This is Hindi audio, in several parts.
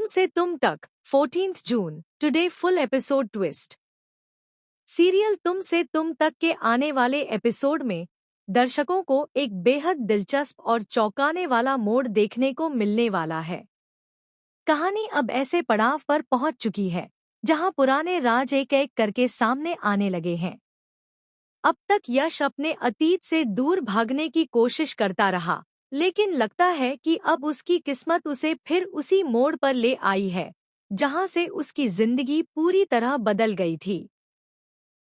तुम से तुम तक 14 जून today full episode twist. Serial तुम से तुम तक के आने वाले एपिसोड में दर्शकों को एक बेहद दिलचस्प और चौंकाने वाला मोड़ देखने को मिलने वाला है। कहानी अब ऐसे पड़ाव पर पहुंच चुकी है जहां पुराने राज एक एक करके सामने आने लगे हैं। अब तक यश अपने अतीत से दूर भागने की कोशिश करता रहा, लेकिन लगता है कि अब उसकी किस्मत उसे फिर उसी मोड़ पर ले आई है जहां से उसकी जिंदगी पूरी तरह बदल गई थी।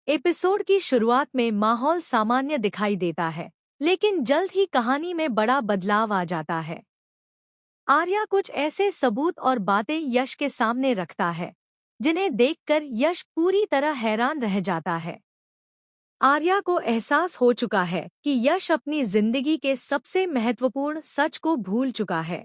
एपिसोड की शुरुआत में माहौल सामान्य दिखाई देता है, लेकिन जल्द ही कहानी में बड़ा बदलाव आ जाता है। आर्या कुछ ऐसे सबूत और बातें यश के सामने रखता है जिन्हें देखकर यश पूरी तरह हैरान रह जाता है। आर्या को एहसास हो चुका है कि यश अपनी जिंदगी के सबसे महत्वपूर्ण सच को भूल चुका है।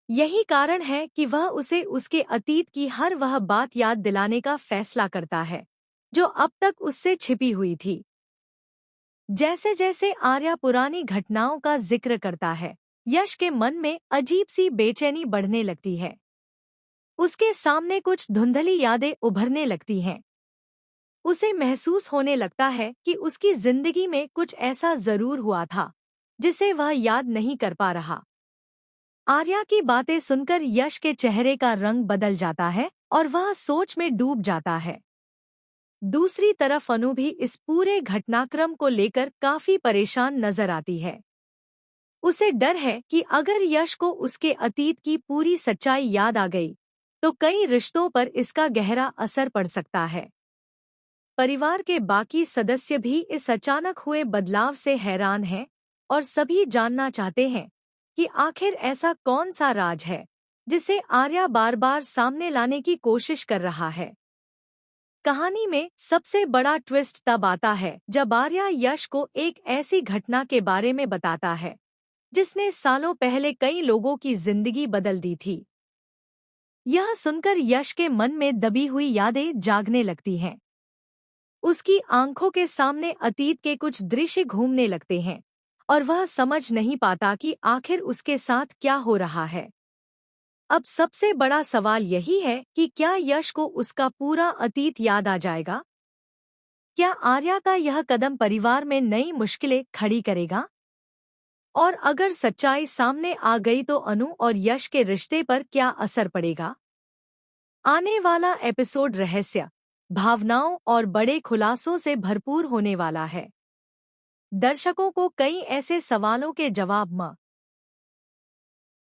यही कारण है कि वह उसे उसके अतीत की हर वह बात याद दिलाने का फैसला करता है जो अब तक उससे छिपी हुई थी। जैसे जैसे आर्या पुरानी घटनाओं का जिक्र करता है, यश के मन में अजीब सी बेचैनी बढ़ने लगती है। उसके सामने कुछ धुंधली यादें उभरने लगती हैं। उसे महसूस होने लगता है कि उसकी जिंदगी में कुछ ऐसा जरूर हुआ था जिसे वह याद नहीं कर पा रहा। आर्या की बातें सुनकर यश के चेहरे का रंग बदल जाता है और वह सोच में डूब जाता है। दूसरी तरफ अनु भी इस पूरे घटनाक्रम को लेकर काफी परेशान नजर आती है। उसे डर है कि अगर यश को उसके अतीत की पूरी सच्चाई याद आ गई तो कई रिश्तों पर इसका गहरा असर पड़ सकता है। परिवार के बाकी सदस्य भी इस अचानक हुए बदलाव से हैरान हैं और सभी जानना चाहते हैं कि आखिर ऐसा कौन सा राज है जिसे आर्या बार बार सामने लाने की कोशिश कर रहा है। कहानी में सबसे बड़ा ट्विस्ट तब आता है जब आर्या यश को एक ऐसी घटना के बारे में बताता है जिसने सालों पहले कई लोगों की जिंदगी बदल दी थी। यह सुनकर यश के मन में दबी हुई यादें जागने लगती हैं। उसकी आंखों के सामने अतीत के कुछ दृश्य घूमने लगते हैं और वह समझ नहीं पाता कि आखिर उसके साथ क्या हो रहा है। अब सबसे बड़ा सवाल यही है कि क्या यश को उसका पूरा अतीत याद आ जाएगा? क्या आर्या का यह कदम परिवार में नई मुश्किलें खड़ी करेगा? और अगर सच्चाई सामने आ गई तो अनु और यश के रिश्ते पर क्या असर पड़ेगा? आने वाला एपिसोड रहस्य, भावनाओं और बड़े खुलासों से भरपूर होने वाला है। दर्शकों को कई ऐसे सवालों के जवाब